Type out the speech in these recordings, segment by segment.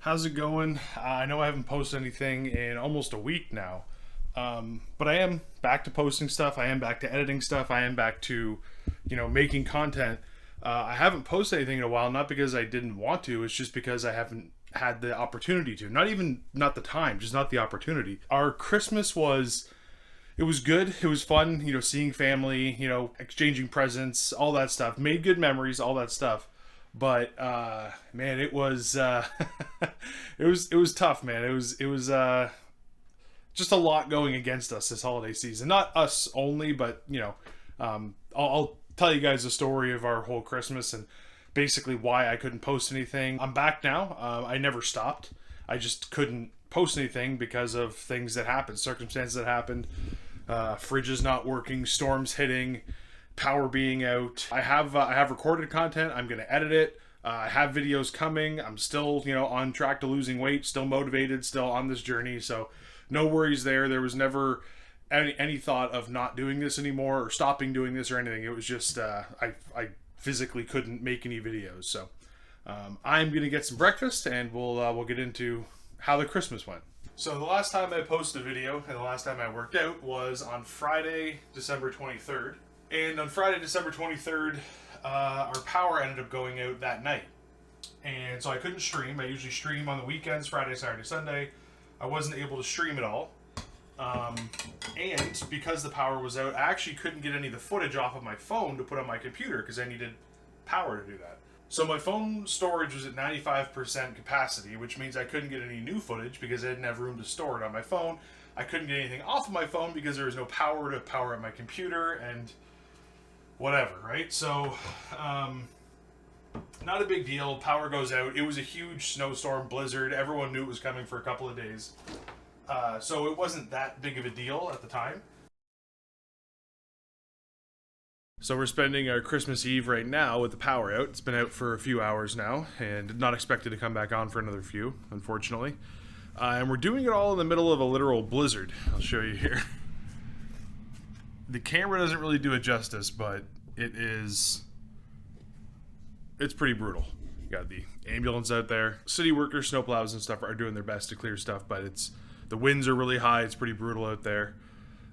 How's it going? I know I haven't posted anything in almost a week now, but I am back to posting stuff. I am back to editing stuff. I am back to, making content. I haven't posted anything in a while, not because I didn't want to. It's just because I haven't had the opportunity to. Not the time, just not the opportunity. Our Christmas it was good. It was fun, seeing family, exchanging presents, all that stuff. Made good memories, all that stuff. But man, it was it was tough, man. It was just a lot going against us this holiday season. Not us only, but I'll tell you guys the story of our whole Christmas and basically why I couldn't post anything. I'm back now. I never stopped. I just couldn't post anything because of things that happened, circumstances that happened. Fridges not working, storms hitting, power being out. I have recorded content. I'm gonna edit it. I have videos coming. I'm still on track to losing weight. Still motivated. Still on this journey. So no worries there. There was never any thought of not doing this anymore or stopping doing this or anything. It was just I physically couldn't make any videos. So I'm gonna get some breakfast and we'll get into how the Christmas went. So the last time I posted a video and the last time I worked out was on Friday, December 23rd. And on Friday, December 23rd, our power ended up going out that night. And so I couldn't stream. I usually stream on the weekends, Friday, Saturday, Sunday. I wasn't able to stream at all. And because the power was out, I actually couldn't get any of the footage off of my phone to put on my computer because I needed power to do that. So my phone storage was at 95% capacity, which means I couldn't get any new footage because I didn't have room to store it on my phone. I couldn't get anything off of my phone because there was no power to power up my computer and whatever, right? So, not a big deal. Power goes out. It was a huge snowstorm, blizzard. Everyone knew it was coming for a couple of days. So it wasn't that big of a deal at the time. So we're spending our Christmas Eve right now with the power out. It's been out for a few hours now and not expected to come back on for another few, unfortunately. And we're doing it all in the middle of a literal blizzard. I'll show you here. The camera doesn't really do it justice, but it's pretty brutal. You got the ambulance out there. City workers, snowplows and stuff are doing their best to clear stuff, but the winds are really high. It's pretty brutal out there.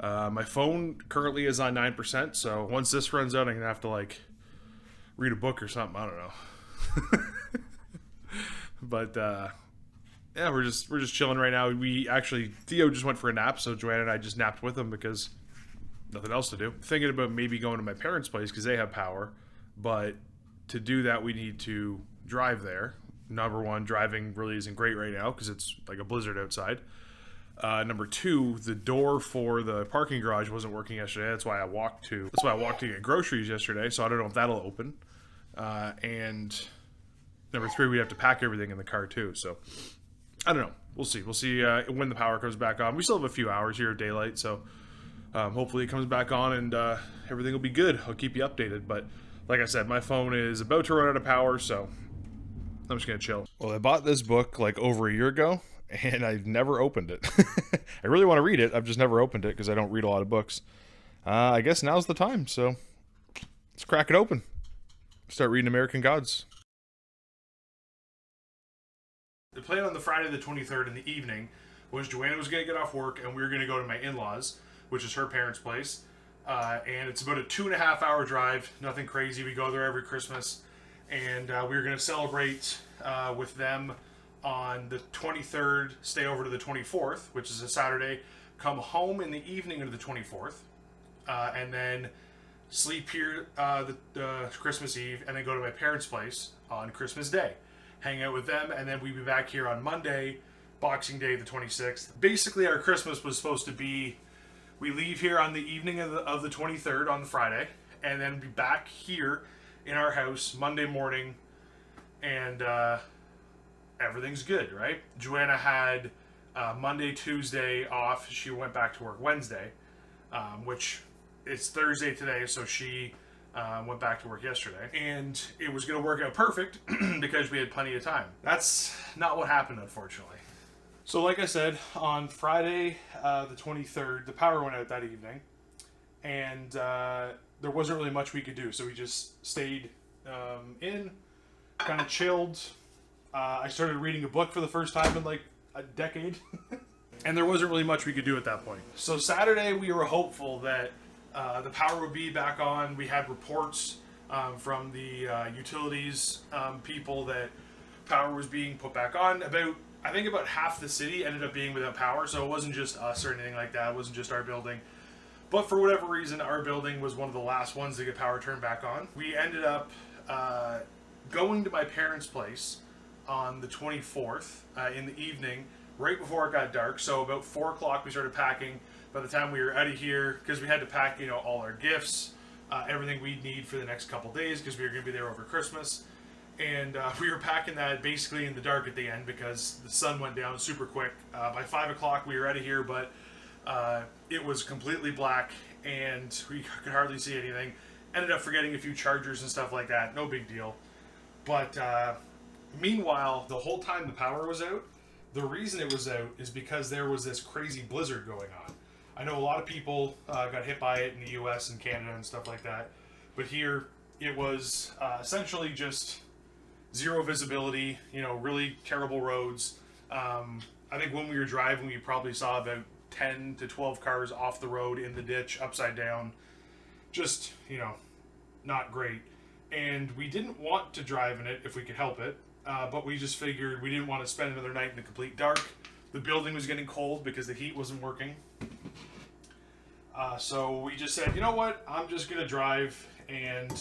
My phone currently is on 9%, so once this runs out, I'm gonna have to read a book or something. I don't know. But yeah, we're just chilling right now. Theo just went for a nap, so Joanna and I just napped with him because nothing else to do. Thinking about maybe going to my parents' place because they have power, but to do that we need to drive there. Number one, driving really isn't great right now because it's like a blizzard outside. Number two, the door for the parking garage wasn't working yesterday. That's why I walked to get groceries yesterday. So I don't know if that'll open. And number three, we have to pack everything in the car too. So I don't know. We'll see. We'll see when the power comes back on. We still have a few hours here of daylight, so hopefully it comes back on and everything will be good. I'll keep you updated. But like I said, my phone is about to run out of power, so I'm just gonna chill. Well, I bought this book over a year ago, and I've never opened it. I really want to read it. I've just never opened it because I don't read a lot of books. I guess now's the time, so let's crack it open. Start reading American Gods. The plan on the Friday the 23rd in the evening was Joanna was going to get off work and we were going to go to my in-laws, which is her parents' place. And it's about a 2.5 hour drive, nothing crazy. We go there every Christmas. And we were going to celebrate with them on the 23rd, stay over to the 24th, which is a Saturday, come home in the evening of the 24th, and then sleep here the Christmas Eve, and then go to my parents' place on Christmas Day. Hang out with them, and then we'd be back here on Monday, Boxing Day, the 26th. Basically, our Christmas was supposed to be, we leave here on the evening of the 23rd on the Friday, and then be back here in our house Monday morning, and everything's good, right? Joanna had Monday, Tuesday off. She went back to work Wednesday, which it's Thursday today, so she went back to work yesterday. And it was going to work out perfect because we had plenty of time. That's not what happened, unfortunately. So like I said, on Friday the 23rd, the power went out that evening. And there wasn't really much we could do, so we just stayed in, kind of chilled, I started reading a book for the first time in like a decade. And there wasn't really much we could do at that point. So Saturday, we were hopeful that the power would be back on. We had reports from the utilities people that power was being put back on. I think about half the city ended up being without power, so it wasn't just us or anything like that. It wasn't just our building. But for whatever reason, our building was one of the last ones to get power turned back on. We ended up going to my parents' place on the 24th in the evening, right before it got dark. So about 4 o'clock we started packing. By the time we were out of here, because we had to pack, all our gifts, everything we'd need for the next couple days, because we were going to be there over Christmas. And we were packing that basically in the dark at the end because the sun went down super quick. By 5 o'clock we were out of here, but it was completely black and we could hardly see anything. Ended up forgetting a few chargers and stuff like that. No big deal. But meanwhile, the whole time the power was out, the reason it was out is because there was this crazy blizzard going on. I know a lot of people got hit by it in the US and Canada and stuff like that. But here, it was essentially just zero visibility, really terrible roads. I think when we were driving, we probably saw about 10 to 12 cars off the road in the ditch, upside down. Just, not great. And we didn't want to drive in it if we could help it, but we just figured we didn't want to spend another night in the complete dark. The building was getting cold because the heat wasn't working. So we just said, you know what, I'm just going to drive, and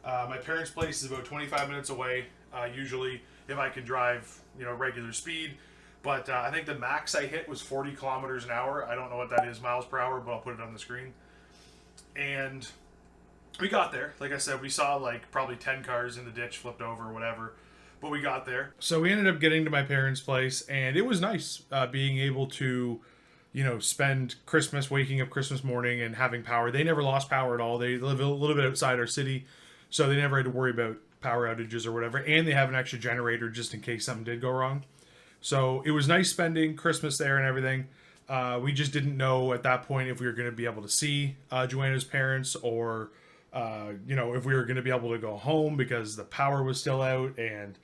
my parents' place is about 25 minutes away, usually, if I can drive, regular speed. But I think the max I hit was 40 kilometers an hour. I don't know what that is miles per hour, but I'll put it on the screen. And we got there. Like I said, we saw probably 10 cars in the ditch flipped over or whatever. But we got there. So we ended up getting to my parents' place, and it was nice being able to, spend Christmas, waking up Christmas morning and having power. They never lost power at all. They live a little bit outside our city, so they never had to worry about power outages or whatever. And they have an extra generator just in case something did go wrong. So it was nice spending Christmas there and everything. We just didn't know at that point if we were going to be able to see Joanna's parents or, if we were going to be able to go home because the power was still out and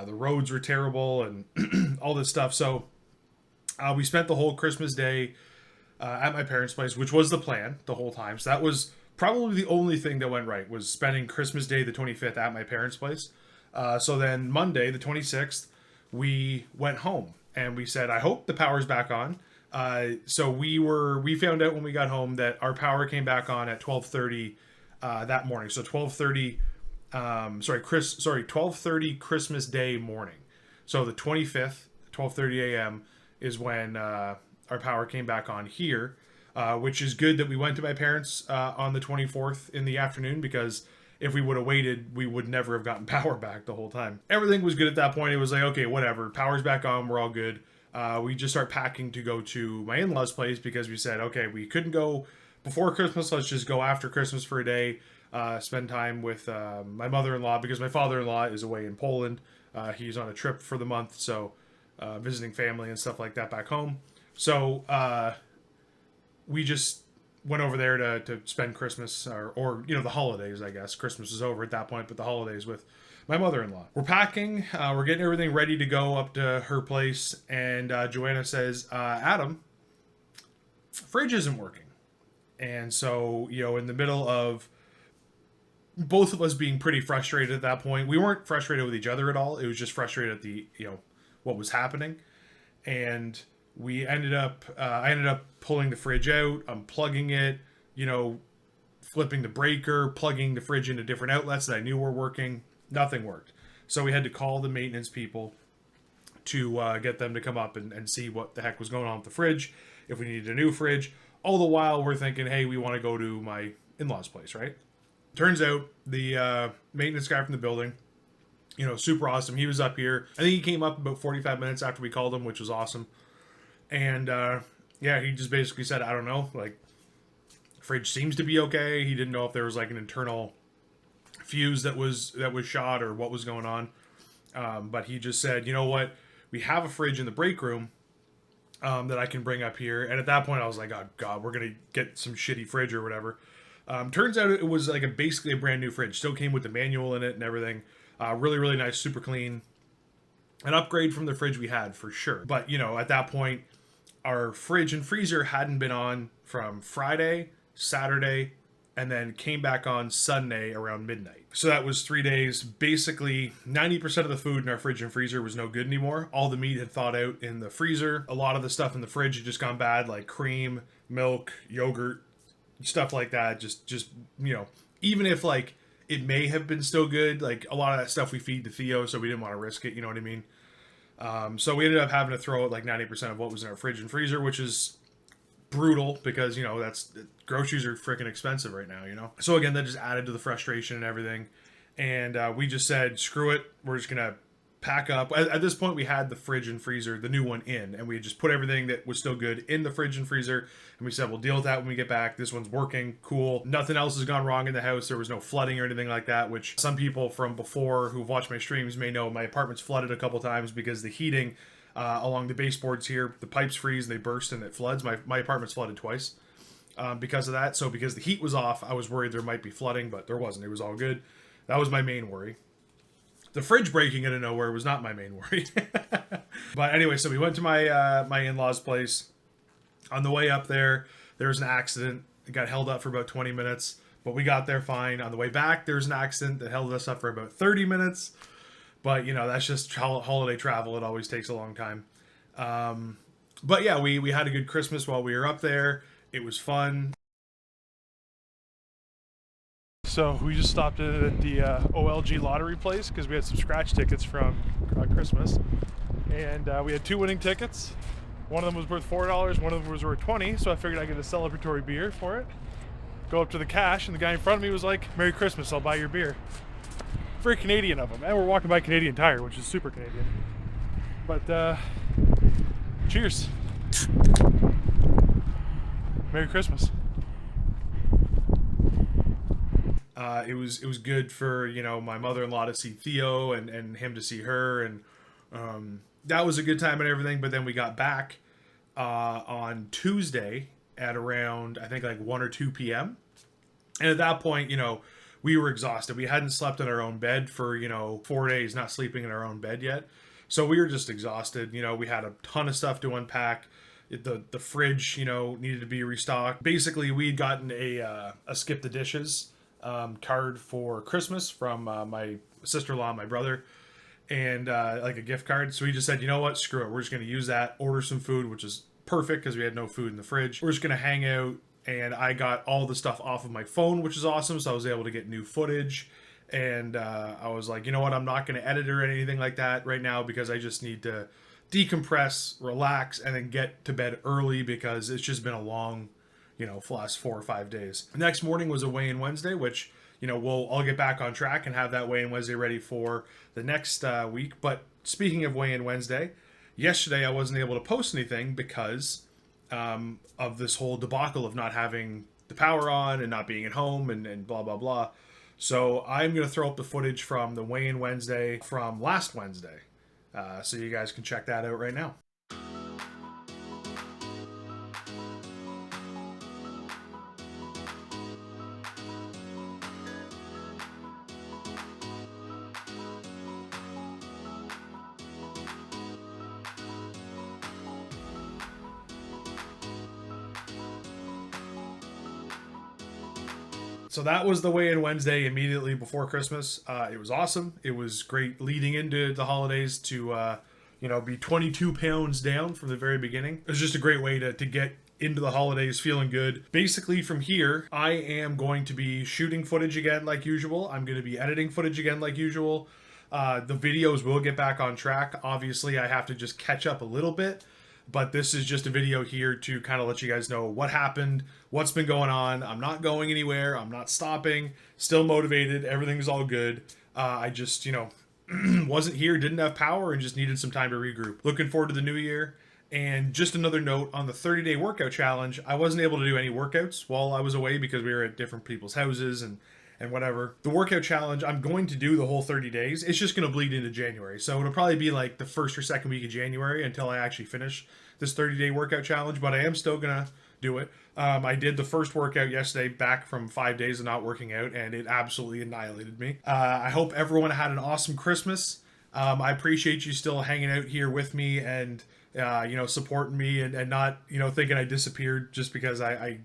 the roads were terrible and all this stuff. So we spent the whole Christmas day at my parents' place, which was the plan the whole time. So that was probably the only thing that went right, was spending Christmas Day the 25th at my parents' place. So then Monday the 26th, we went home and we said, I hope the power's back on. So we found out when we got home that our power came back on at 12:30 that morning. So 12:30 Christmas Day morning. So the 25th, 12:30 a.m. is when our power came back on here, which is good that we went to my parents on the 24th in the afternoon, because if we would have waited, we would never have gotten power back the whole time. Everything was good at that point. It was like, okay, whatever. Power's back on. We're all good. We just start packing to go to my in-laws' place because we said, okay, we couldn't go before Christmas. Let's just go after Christmas for a day, spend time with my mother-in-law, because my father-in-law is away in Poland. He's on a trip for the month, so visiting family and stuff like that back home. So we just went over there to spend Christmas or the holidays, I guess. Christmas is over at that point, but the holidays with my mother-in-law. We're packing, we're getting everything ready to go up to her place, and Joanna says, Adam, fridge isn't working. And so, in the middle of both of us being pretty frustrated at that point, we weren't frustrated with each other at all. It was just frustrated at the, what was happening. And I ended up pulling the fridge out, unplugging it, flipping the breaker, plugging the fridge into different outlets that I knew were working. Nothing worked. So we had to call the maintenance people to get them to come up and see what the heck was going on with the fridge, if we needed a new fridge. All the while we're thinking, hey, we want to go to my in-laws' place, right? Turns out the maintenance guy from the building, super awesome. He was up here. I think he came up about 45 minutes after we called him, which was awesome. And he just basically said, I don't know, fridge seems to be okay. He didn't know if there was an internal fuse that was shot or what was going on. But he just said, you know what, we have a fridge in the break room that I can bring up here. And at that point I was like, oh God, we're going to get some shitty fridge or whatever. Turns out it was basically a brand new fridge. Still came with the manual in it and everything. Really, really nice, super clean. An upgrade from the fridge we had for sure. But, you know, at that point, our fridge and freezer hadn't been on from Friday, Saturday, and then came back on Sunday around midnight. So that was 3 days. Basically, 90% of the food in our fridge and freezer was no good anymore. All the meat had thawed out in the freezer. A lot of the stuff in the fridge had just gone bad, like cream, milk, yogurt, stuff like that. Just you know, even if like it may have been still good, like a lot of that stuff we feed to Theo, so we didn't want to risk it. You know what I mean? So we ended up having to throw out like 90% of what was in our fridge and freezer, which is brutal because, you know, that's groceries are freaking expensive right now, you know? So again, that just added to the frustration and everything. And we just said, screw it. We're just going to pack up. At this point, we had the fridge and freezer, the new one in, and we just put everything that was still good in the fridge and freezer. And we said, we'll deal with that when we get back. This one's working. Cool. Nothing else has gone wrong in the house. There was no flooding or anything like that, which some people from before who've watched my streams may know my apartment's flooded a couple times because the heating along the baseboards here, the pipes freeze, they burst, and it floods. My apartment's flooded twice because of that. So because the heat was off, I was worried there might be flooding, but there wasn't. It was all good. That was my main worry. The fridge breaking out of nowhere was not my main worry. But anyway, so we went to my in-laws' place. On the way up there, there was an accident. It got held up for about 20 minutes, but we got there fine. On the way back, there was an accident that held us up for about 30 minutes. But, you know, that's just holiday travel. It always takes a long time. But yeah, we had a good Christmas while we were up there. It was fun. So we just stopped at the OLG lottery place because we had some scratch tickets from Christmas, and we had 2 winning tickets. One of them was worth $4, one of them was worth $20. So I figured I'd get a celebratory beer for it. Go up to the cash, and the guy in front of me was like, "Merry Christmas, I'll buy your beer." Very Canadian of him, and we're walking by Canadian Tire, which is super Canadian. But cheers. Merry Christmas. It was good for, you know, my mother-in-law to see Theo and him to see her, and that was a good time and everything. But then we got back on Tuesday at around, I think, like 1 or 2 p.m. And at that point, you know, we were exhausted. We hadn't slept in our own bed for, you know, 4 days, not sleeping in our own bed yet. So we were just exhausted. You know, we had a ton of stuff to unpack. The fridge, you know, needed to be restocked. Basically, we'd gotten a skip the dishes card for Christmas from my sister-in-law and my brother, and like a gift card. So we just said, you know what, screw it, we're just going to use that, order some food, which is perfect because we had no food in the fridge. We're just going to hang out, and I got all the stuff off of my phone, which is awesome. So I was able to get new footage, and I was like, you know what, I'm not going to edit or anything like that right now because I just need to decompress, relax, and then get to bed early because it's just been a long, you know, last 4 or 5 days. Next morning was a weigh-in Wednesday, which, you know, I'll get back on track and have that weigh-in Wednesday ready for the next week. But speaking of weigh-in Wednesday, yesterday I wasn't able to post anything because of this whole debacle of not having the power on and not being at home and blah, blah, blah. So I'm going to throw up the footage from the weigh-in Wednesday from last Wednesday. So you guys can check that out right now. So that was the weigh-in Wednesday immediately before Christmas. It was awesome. It was great leading into the holidays to, you know, be 22 pounds down from the very beginning. It was just a great way to get into the holidays feeling good. Basically, from here, I am going to be shooting footage again like usual. I'm going to be editing footage again like usual. The videos will get back on track. Obviously, I have to just catch up a little bit. But this is just a video here to kind of let you guys know what happened, what's been going on. I'm not going anywhere. I'm not stopping. Still motivated. Everything's all good. I just, you know, wasn't here, didn't have power, and just needed some time to regroup. Looking forward to the new year. And just another note on the 30-day workout challenge, I wasn't able to do any workouts while I was away because we were at different people's houses and whatever. The workout challenge, I'm going to do the whole 30 days. It's just going to bleed into January. So it'll probably be like the first or second week of January until I actually finish this 30-day workout challenge, but I am still going to do it. I did the first workout yesterday back from 5 days of not working out, and it absolutely annihilated me. I hope everyone had an awesome Christmas. I appreciate you still hanging out here with me and supporting me and not thinking I disappeared just because I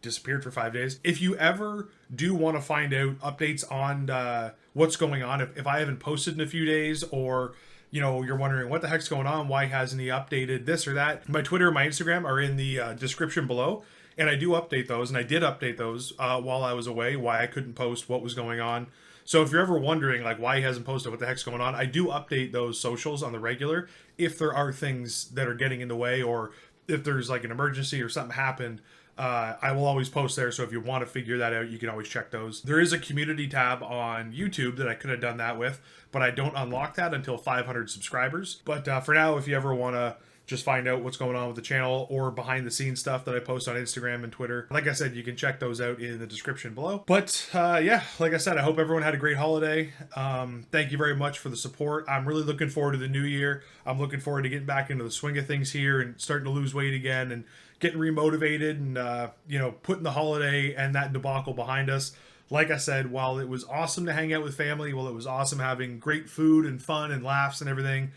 disappeared for 5 days. If you ever do want to find out updates on what's going on, if I haven't posted in a few days, or you're wondering what the heck's going on, why hasn't he updated this or that, my Twitter and my Instagram are in the description below, and I do update those, and I did update those while I was away, why I couldn't post, what was going on. So if you're ever wondering like why he hasn't posted, what the heck's going on, I do update those socials on the regular if there are things that are getting in the way, or if there's like an emergency or something happened. I will always post there, so if you want to figure that out, you can always check those. There is a community tab on YouTube that I could have done that with, but I don't unlock that until 500 subscribers. But for now, if you ever want to just find out what's going on with the channel or behind the scenes stuff that I post on Instagram and Twitter, like I said, you can check those out in the description below. But yeah, like I said, I hope everyone had a great holiday. Thank you very much for the support. I'm really looking forward to the new year. I'm looking forward to getting back into the swing of things here and starting to lose weight again and getting remotivated and putting the holiday and that debacle behind us. Like I said, while it was awesome to hang out with family, while it was awesome having great food and fun and laughs and everything,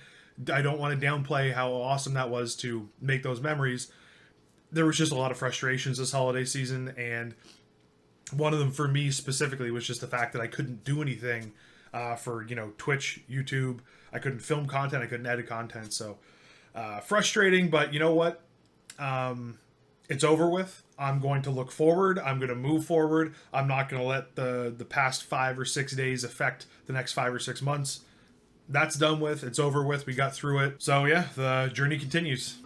I don't want to downplay how awesome that was to make those memories. There was just a lot of frustrations this holiday season, and one of them for me specifically was just the fact that I couldn't do anything for Twitch, YouTube. I couldn't film content, I couldn't edit content, so frustrating. But you know what? It's over with. I'm going to look forward. I'm going to move forward. I'm not going to let the past 5 or 6 days affect the next 5 or 6 months. That's done with. It's over with. We got through it. So yeah, the journey continues.